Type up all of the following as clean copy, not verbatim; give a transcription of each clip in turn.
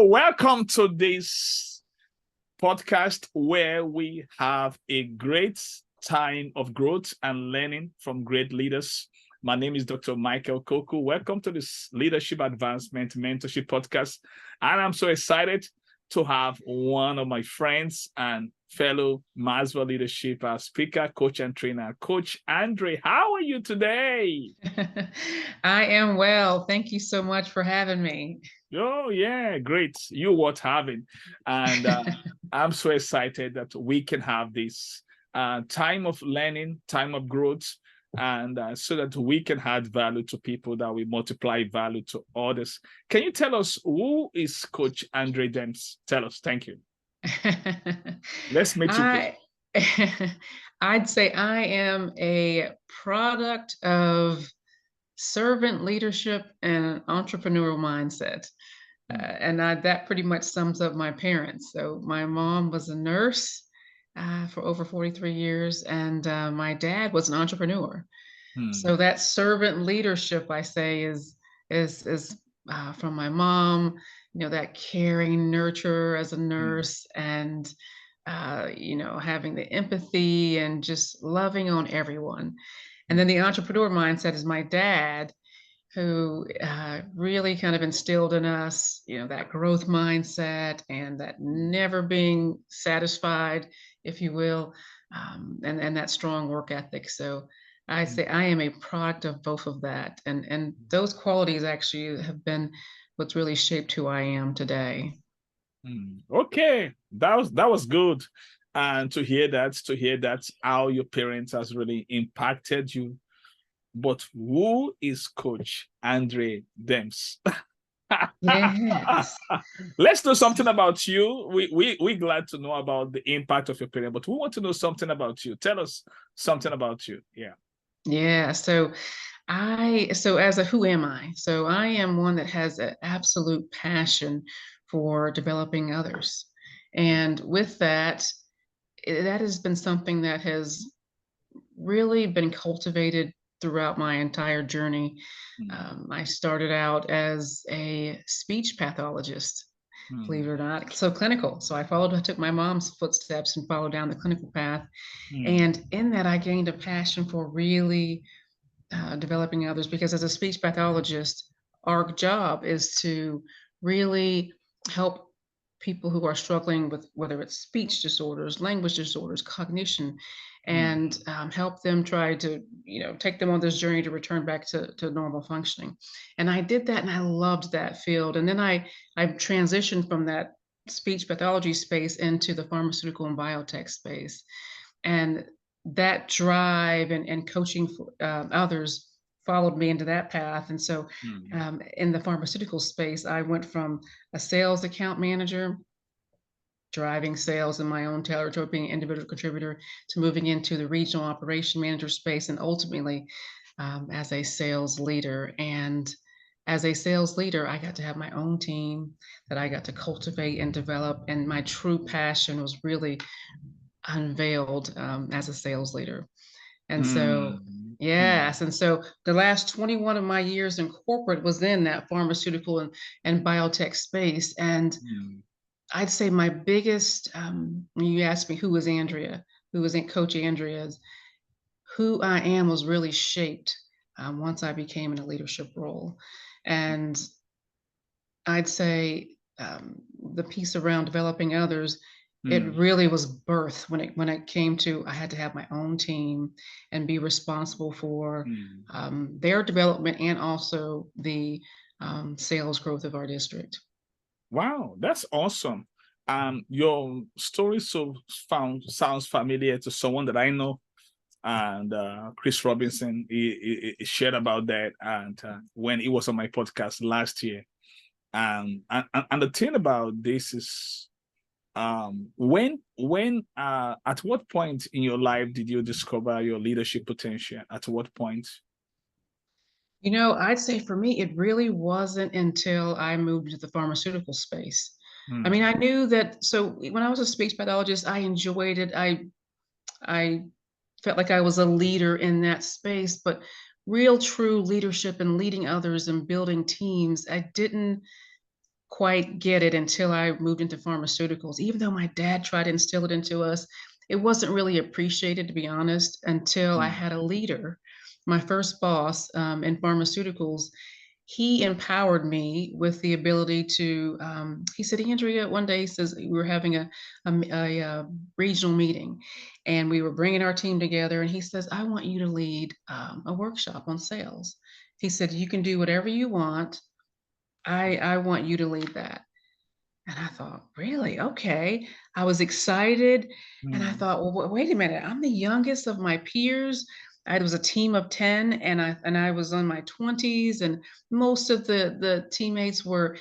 welcome to this podcast where we have a great time of growth and learning from great leaders. My name is Dr. Michael Koku. Welcome to this Leadership Advancement Mentorship podcast. And I'm so excited to have one of my friends and fellow Maxwell Leadership Speaker, Coach, and Trainer, Coach Andrea. How are you today? I am well. Thank you so much for having me. Oh, yeah, great. You're worth having. And I'm so excited that we can have this time of learning, time of growth, and so that we can add value to people, that we multiply value to others. Can you tell us who is Coach Andrea Demps? Tell us. Thank you. Let's meet you. I'd say I am a product of servant leadership and an entrepreneurial mindset. And that pretty much sums up my parents. So my mom was a nurse for over 43 years, and my dad was an entrepreneur. So that servant leadership, I say, is from my mom. You know, that caring nurture as a nurse, and having the empathy and just loving on everyone. And then the entrepreneur mindset is my dad, who really kind of instilled in us, that growth mindset and that never being satisfied, if you will, and that strong work ethic. So I say I am a product of both of that. And those qualities actually have been what's really shaped who I am today. Okay, that was good. And to hear that how your parents has really impacted you. But who is Coach Andrea Demps? Yes. Let's know something about you. We're glad to know about the impact of your parents, but we want to know something about you. Tell us something about you. Yeah. Yeah. So as a who am I? So I am one that has an absolute passion for developing others. And with that, that has been something that has really been cultivated throughout my entire journey. I started out as a speech pathologist, believe it or not, so clinical. So I took my mom's footsteps and followed down the clinical path. And in that, I gained a passion for really developing others, because as a speech pathologist, our job is to really help people who are struggling with whether it's speech disorders, language disorders, cognition, and help them try to, take them on this journey to return back to normal functioning. And I did that, and I loved that field. And then I transitioned from that speech pathology space into the pharmaceutical and biotech space. And that drive and coaching for, others followed me into that path. And so in the pharmaceutical space, I went from a sales account manager, driving sales in my own territory, being an individual contributor, to moving into the regional operation manager space, and ultimately as a sales leader. And as a sales leader, I got to have my own team that I got to cultivate and develop. And my true passion was really unveiled as a sales leader. And so, yes. And so the last 21 of my years in corporate was in that pharmaceutical and biotech space. And I'd say my biggest, when you asked me who is Andrea, who is Coach Andrea's, who I am was really shaped once I became in a leadership role. And I'd say the piece around developing others, it really was birth when it came to, I had to have my own team and be responsible for their development and also the sales growth of our district. Wow, that's awesome. Your story sounds familiar to someone that I know, and Chris Robinson he shared about that, and when he was on my podcast last year. And the thing about this is, when at what point in your life did you discover your leadership potential? At what point? I'd say for me, it really wasn't until I moved into the pharmaceutical space. I mean, I knew that. So when I was a speech pathologist, I enjoyed it. I felt like I was a leader in that space, but real true leadership and leading others and building teams, I didn't quite get it until I moved into pharmaceuticals. Even though my dad tried to instill it into us, it wasn't really appreciated, to be honest, until I Mm, had a leader. My first boss in pharmaceuticals, he empowered me with the ability to. He said, Andrea, one day he says we were having a regional meeting, and we were bringing our team together, and he says, I want you to lead a workshop on sales. He said, you can do whatever you want. I want you to lead that. And I thought, really? Okay. I was excited. And I mm, thought, well, wait a minute. I'm the youngest of my peers. I was a team of 10, and I was in my 20s, and most of the teammates were,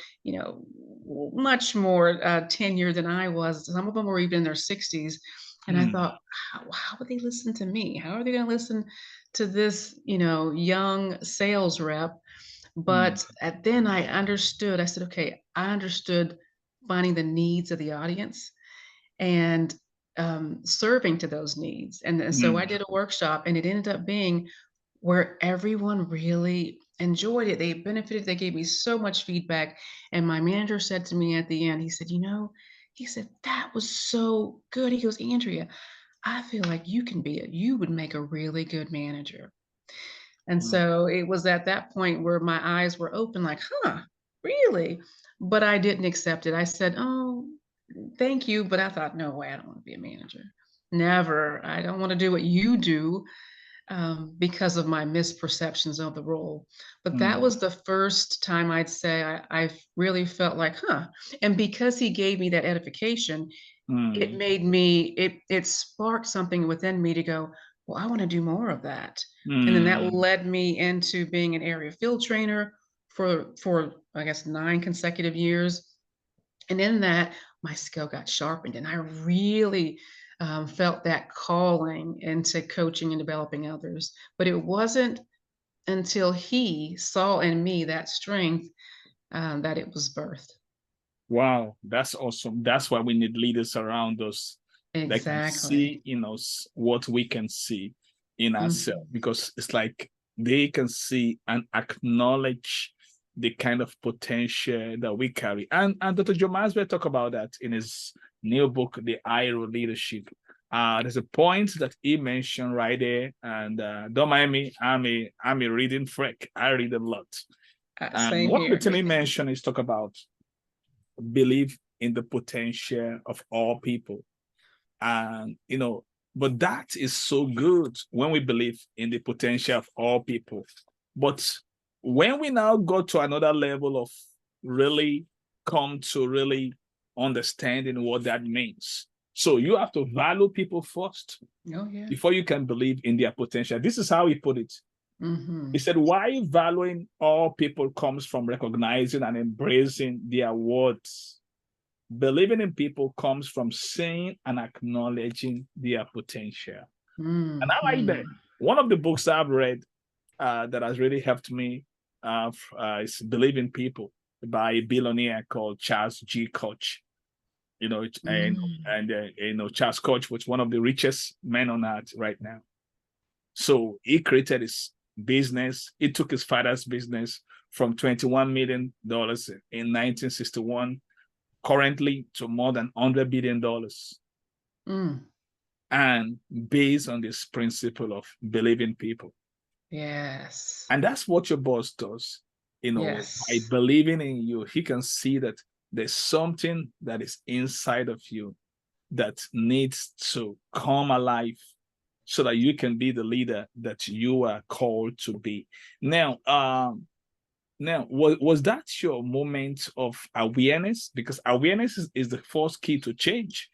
much more tenured than I was. Some of them were even in their 60s. And I mm, thought, how would they listen to me? How are they going to listen to this, young sales rep? mm, But then I understood. I said, okay, I understood finding the needs of the audience and serving to those needs. And so I mm, did a workshop, and it ended up being where everyone really enjoyed it. They benefited. They gave me so much feedback. And my manager said to me at the end, he said, he said, that was so good. He goes, Andrea, I feel like you would make a really good manager. And mm, so it was at that point where my eyes were open, like, huh, really? But I didn't accept it. I said, oh, thank you. But I thought, no way, I don't want to be a manager. Never. I don't want to do what you do because of my misperceptions of the role. But that mm, was the first time I'd say I really felt like, huh. And because he gave me that edification, it mm, made me it sparked something within me to go, well, I want to do more of that. And then that mm, led me into being an area field trainer for I guess 9 consecutive years. And in that, my skill got sharpened, and I really felt that calling into coaching and developing others. But it wasn't until he saw in me that strength that it was birthed. Wow, that's awesome. That's why we need leaders around us that can Exactly. see in us what we can see in ourselves, Mhm. because it's like they can see and acknowledge the kind of potential that we carry. And Dr. Joe Maswell talk about that in his new book, The Iron Leadership. There's a point that he mentioned right there, and don't mind me, I'm a reading freak. I read a lot. And Same one of the here. things he mentioned is talk about believe in the potential of all people. And, but that is so good when we believe in the potential of all people. But when we now go to another level of really come to really understanding what that means. So you have to value people first Oh, yeah. before you can believe in their potential. This is how he put it. He Mhm. said, why valuing all people comes from recognizing and embracing their words. Believing in people comes from seeing and acknowledging their potential. And I like that. Mhm. One of the books I've read that has really helped me is Believe in People by a billionaire called Charles G. Koch. Mm. Charles Koch was one of the richest men on earth right now. So he created his business. He took his father's business from $21 million in 1961 currently to more than $100 billion, Mm. and based on this principle of believing people. Yes. And that's what your boss does. By Yes. believing in you, he can see that there's something that is inside of you that needs to come alive so that you can be the leader that you are called to be. Now, was that your moment of awareness? Because awareness is the first key to change.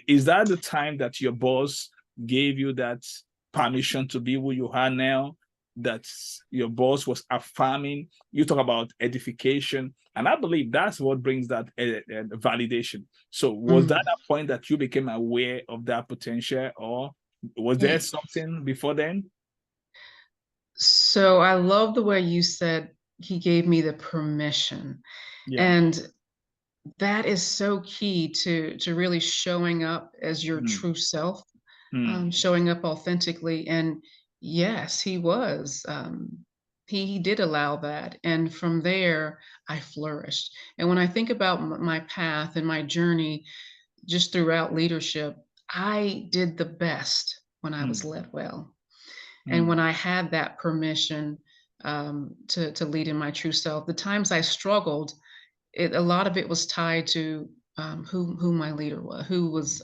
Is that the time that your boss gave you that permission to be who you are now? That your boss was affirming? You talk about edification, and I believe that's what brings that validation. So, was that Mm. a point that you became aware of that potential, or was there Ye- something before then? So I love the way you said he gave me the permission. Yeah. And that is so key to really showing up as your Mm, true self, mm, showing up authentically. And yes, he was. he did allow that, and from there, I flourished. And when I think about my path and my journey just throughout leadership, I did the best when I was Mm, led well. And when mm, I had that permission to lead in my true self, the times I struggled, a lot of it was tied to who my leader was, who was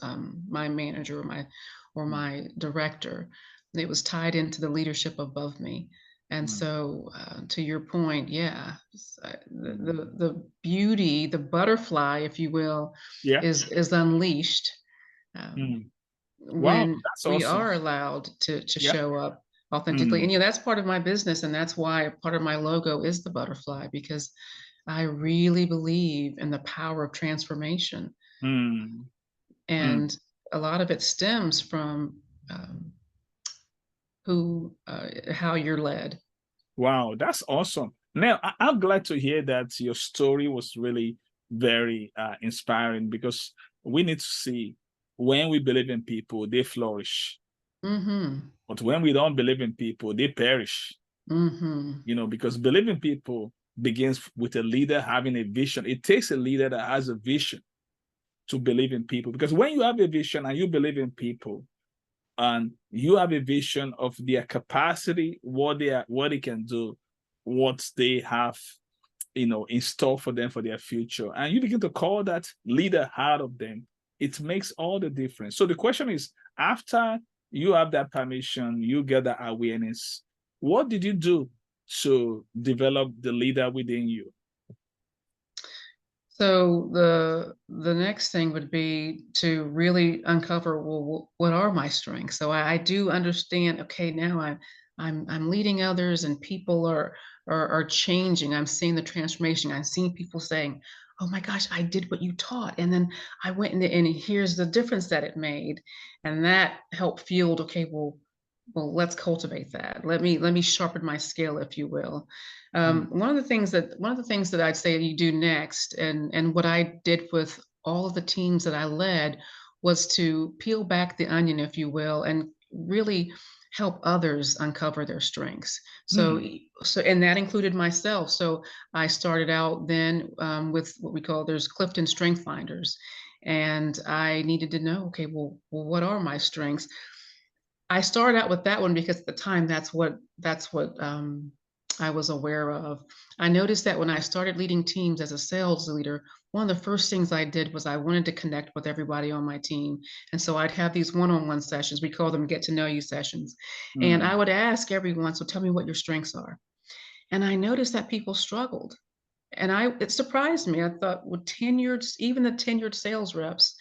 my manager or mm, my director. It was tied into the leadership above me. And mm, so, to your point, yeah, mm. the beauty, the butterfly, if you will, Yeah. is unleashed um, Mm. Wow, when that's we awesome. are allowed to Yeah. show up authentically. Mm, And that's part of my business, and that's why part of my logo is the butterfly, because I really believe in the power of transformation, mm, mm. and a lot of it stems from how you're led. Wow, that's awesome. Now, I'm glad to hear that your story was really very inspiring, because we need to see when we believe in people, they flourish. Mm-hmm. But when we don't believe in people, they perish. Mm-hmm. Because believing people begins with a leader having a vision. It takes a leader that has a vision to believe in people. Because when you have a vision and you believe in people, and you have a vision of their capacity, what they can do, what they have, in store for them for their future, and you begin to call that leader out of them, it makes all the difference. So the question is, after you have that permission, you get that awareness, what did you do to develop the leader within you? So the next thing would be to really uncover, well, what are my strengths? So I do understand. Okay, now I'm leading others, and people are changing. I'm seeing the transformation. I'm seeing people saying, "Oh my gosh, I did what you taught," and then I went and here's the difference that it made, and that helped fueled. Okay, well, let's cultivate that. Let me sharpen my skill, if you will. Mm, One of the things that I'd say you do next, and what I did with all of the teams that I led, was to peel back the onion, if you will, and really help others uncover their strengths. So, mm, and that included myself. So I started out then with what we call, there's Clifton Strength Finders, and I needed to know, okay, well, what are my strengths? I started out with that one because at the time that's what I was aware of. I noticed that when I started leading teams as a sales leader, one of the first things I did was I wanted to connect with everybody on my team. And so I'd have these one-on-one sessions. We call them get to know you sessions. And I mm. would ask everyone, so tell me what your strengths are. And I noticed that people struggled. And it surprised me. I thought, well, even the tenured sales reps,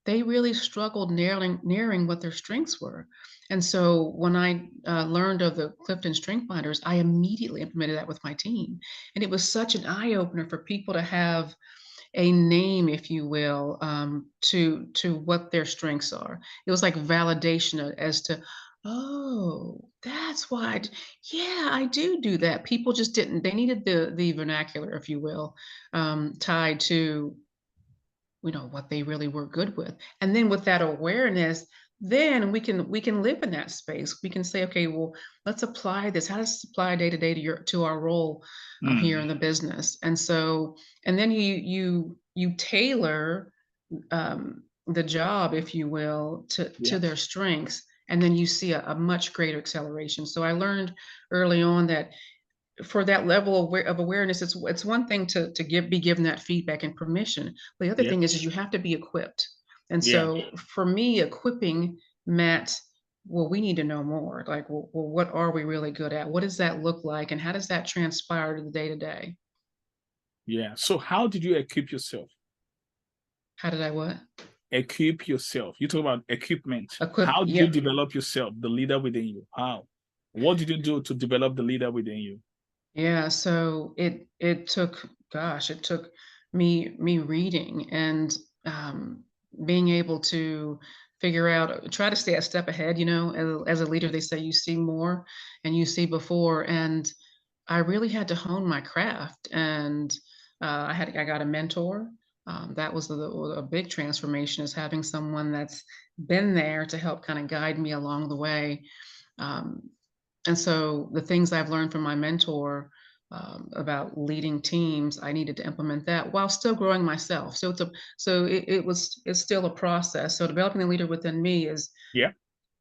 they really struggled narrowing what their strengths were. And so when I learned of the Clifton Strength Finders, I immediately implemented that with my team. And it was such an eye opener for people to have a name, if you will, to what their strengths are. It was like validation as to, oh, that's why. Yeah, I do that. People just didn't. They needed the vernacular, if you will, tied to what they really were good with. And then with that awareness, then we can live in that space. We can say, okay, well, let's apply this. How does this apply day to day to our role here Mm. in the business? And so, and then you tailor the job, if you will, to Yeah. their strengths, and then you see a much greater acceleration. So I learned early on that for that level of awareness, it's one thing to be given that feedback and permission. But the other Yeah. thing is you have to be equipped. And Yeah. so for me, equipping meant, well, we need to know more. Like, well, what are we really good at? What does that look like? And how does that transpire to the day to day? Yeah. So how did you equip yourself? How did I what? Equip yourself. You talk about equipment. Equip. How did you Yep. develop yourself, the leader within you? How? What did you do to develop the leader within you? Yeah. So it took, gosh, it took me reading and being able to figure out, try to stay a step ahead. As a leader, they say you see more and you see before. And I really had to hone my craft. And I got a mentor. That was a big transformation, is having someone that's been there to help kind of guide me along the way. Um, And so the things I've learned from my mentor about leading teams, I needed to implement that while still growing myself. So it's still a process. So developing the leader within me is Yeah.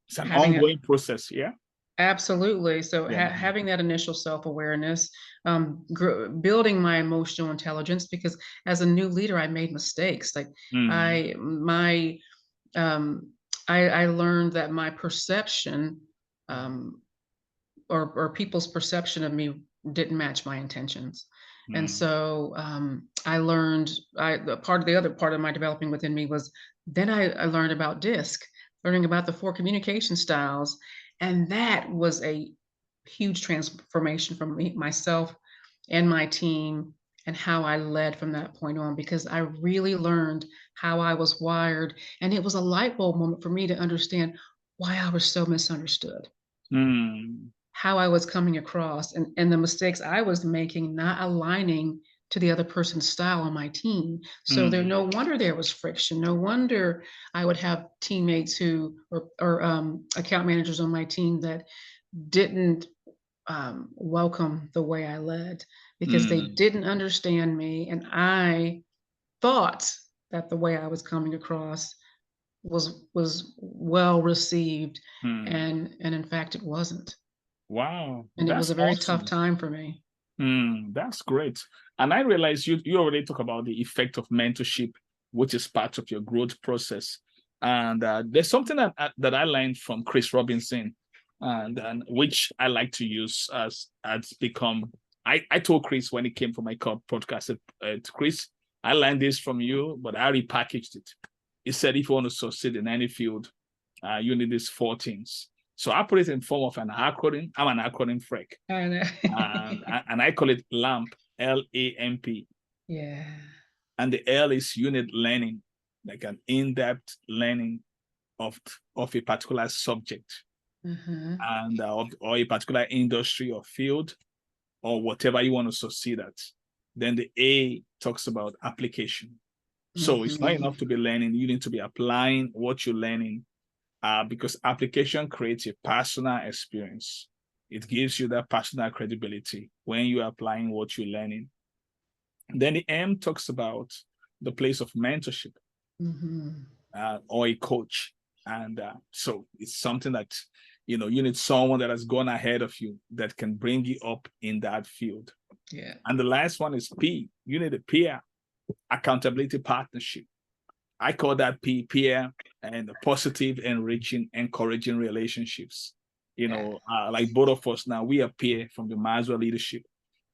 It's an having a ongoing process. Yeah. absolutely. So Yeah. having that initial self-awareness, building my emotional intelligence, because as a new leader, I made mistakes. Like Mm, I my um, I learned that my perception um, or people's perception of me didn't match my intentions. And mm, so I learned the other part of my developing within me was then I learned about DISC, learning about the four communication styles. And that was a huge transformation for me, myself and my team, and how I led from that point on, because I really learned how I was wired. And it was a light bulb moment for me to understand why I was so misunderstood, mm, how I was coming across, and the mistakes I was making, not aligning to the other person's style on my team. So there, mm, no wonder there was friction. No wonder I would have teammates who or account managers on my team that didn't welcome the way I led, because they mm, didn't understand me, and I thought that the way I was coming across was well received, mm. and in fact it wasn't. Wow, And it was that's a very tough awesome. time for me. That's great. And I realize you already talk about the effect of mentorship, which is part of your growth process. And there's something that I learned from Chris Robinson, and which I like to use as become. I told Chris when he came for my podcast, Chris, I learned this from you, but I repackaged it. He said if you want to succeed in any field, you need these four things. So I put it in form of an acronym. I'm an acronym freak, I know. and I call it LAMP, LAMP. Yeah. And the L is unit learning, like an in-depth learning of of a particular subject Uh-huh. and or a particular industry or field or whatever you want to succeed at. Then the A talks about application. So it's not enough Mhm. to be learning; you need to be applying what you're learning, because application creates a personal experience. It gives you that personal credibility when you're applying what you're learning. Then the M talks about the place of mentorship, Mhm. or a coach. And so it's something that, you need someone that has gone ahead of you that can bring you up in that field. Yeah. And the last one is P. You need a peer accountability partnership. I call that peer and positive, enriching, encouraging relationships. Yeah. Like both of us now, we are peer from the Maxwell Leadership.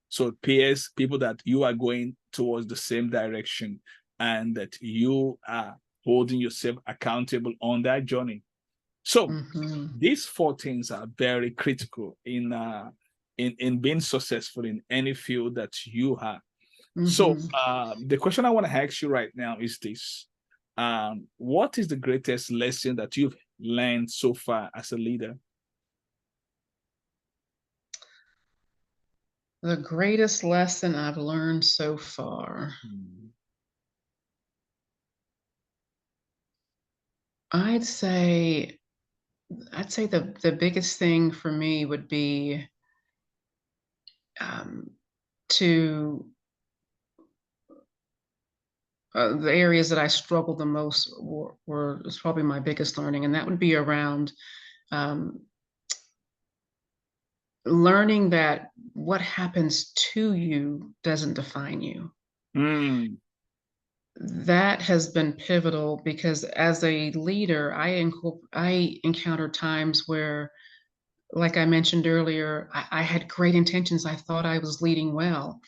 So peers, people that you are going towards the same direction and that you are holding yourself accountable on that journey. So Mhm. these four things are very critical in being successful in any field that you have. So Mhm. the question I want to ask you right now is this. What is the greatest lesson that you've learned so far as a leader? The greatest lesson I've learned so far, Hmm. I'd say the biggest thing for me would be um, to the areas that I struggled the most were is probably my biggest learning, and that would be around um, learning that what happens to you doesn't define you. Mm, That has been pivotal, because as a leader, I encountered times where, like I mentioned earlier, I had great intentions. I thought I was leading well,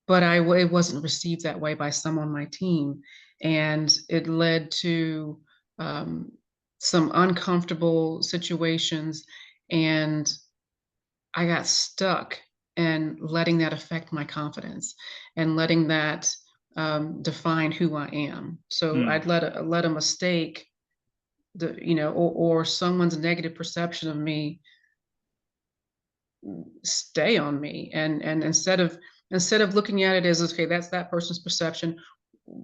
but it wasn't received that way by some on my team, and it led to um, some uncomfortable situations, and I got stuck and letting that affect my confidence and letting that define who I am. So mm, I'd let a mistake, or someone's negative perception of me stay on me, and instead of looking at it as, okay, that's that person's perception,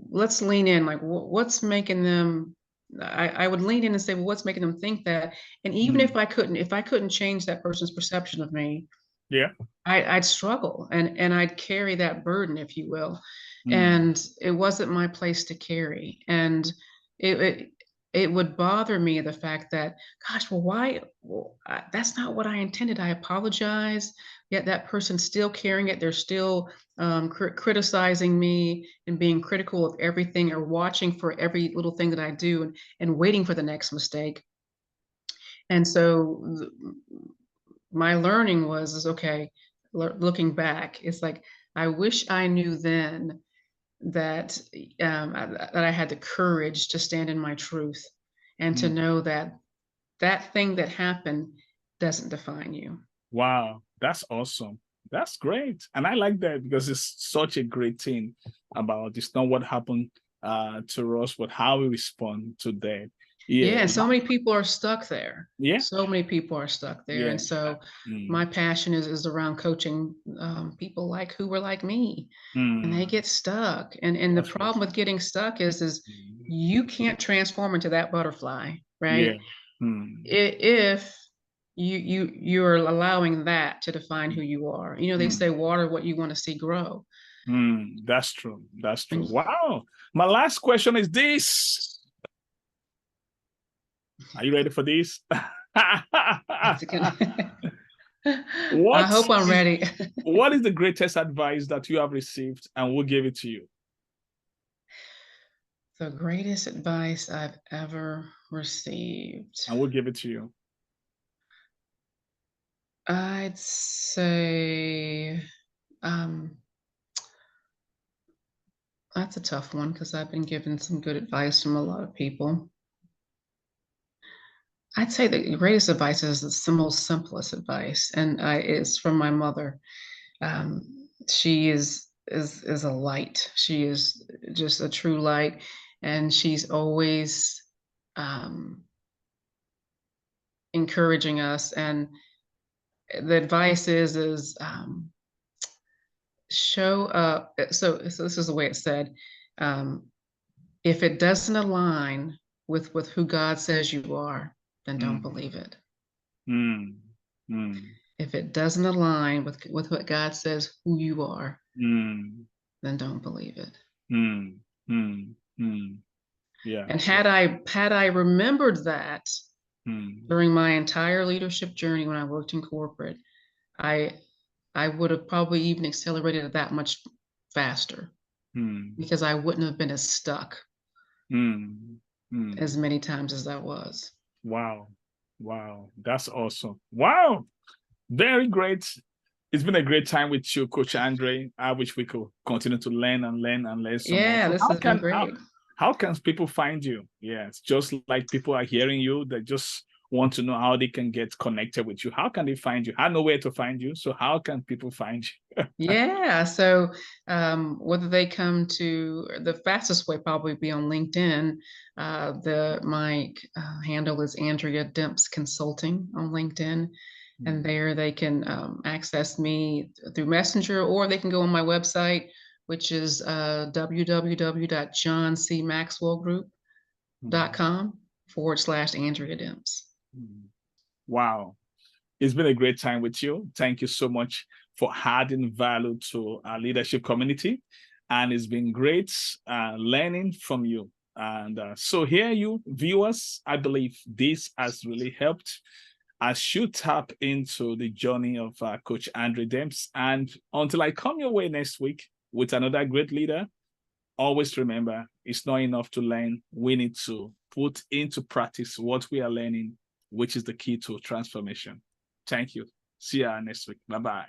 let's lean in, like what's making them I would lean in and say, well, what's making them think that? And even if I couldn't change that person's perception of me, Yeah. I'd struggle and I'd carry that burden, if you will. Mm. And it wasn't my place to carry. And it, it, it would bother me the fact that, gosh, well, why? Well, that's not what I intended. I apologize. Yet that person's still carrying it. They're still criticizing me and being critical of everything or watching for every little thing that I do and waiting for the next mistake. And so my learning is okay, looking back, it's like, I wish I knew then that that I had the courage to stand in my truth and to Mm. know that that thing that happened doesn't define you. Wow, that's awesome. That's great. And I like that because it's such a great thing about it's not what happened to us, but how we respond to that. Yeah, Yeah. and so many people are stuck there. Yeah. So many people are stuck there. Yeah. And so Mm. my passion is around coaching people like who were like me, and they Mm. get stuck. And the That's right. problem with getting stuck is Mm. you can't transform into that butterfly, Yeah. right? Mm. If you're allowing that to define who you are. You know, they say Mm. water what you want to see grow. Mm. That's true. That's true. And Wow. My last question is this. Are you ready for this? that's again. I What hope I'm is ready. what is the greatest advice that you have received and who gave it to you? The greatest advice I've ever received. And who gave it to you? I'd say um, that's a tough one because I've been given some good advice from a lot of people. I'd say the greatest advice is the most simplest advice, and it's from my mother. She is a light. She is just a true light, and she's always um, encouraging us. And the advice is show up. So this is the way it's said. Um, if it doesn't align with who God says you are, then don't Mm. believe it. Mm. Mm. If it doesn't align with what God says who you are, Mm. then don't believe it. Mm. Mm. Mm. Yeah. And had I remembered that Mm. during my entire leadership journey when I worked in corporate, I I would have probably even accelerated it that much faster Mm. because I wouldn't have been as stuck Mm. as Mm. many times as I was. Wow. Wow. That's awesome. Wow. Very great. It's been a great time with you, Coach Andre. I wish we could continue to learn and learn and learn some more. Yeah, So this has been great. how can people find you? Yeah, it's just like people are hearing you. They just want to know how they can get connected with you. How can they find you? I know where to find you. So how can people find you? Yeah, so whether they come to the fastest way probably be on LinkedIn. The my handle is Andrea Demps Consulting on LinkedIn, and there they can access me through Messenger, or they can go on my website, which is www.johncmaxwellgroup.com/Andrea Demps. Wow. It's been a great time with you. Thank you so much for adding value to our leadership community. And it's been great learning from you. And so here you viewers, I believe this has really helped as you tap into the journey of Coach Andrea Demps. And until I come your way next week with another great leader, always remember, it's not enough to learn. We need to put into practice what we are learning, which is the key to transformation. Thank you. See you next week. Bye-bye.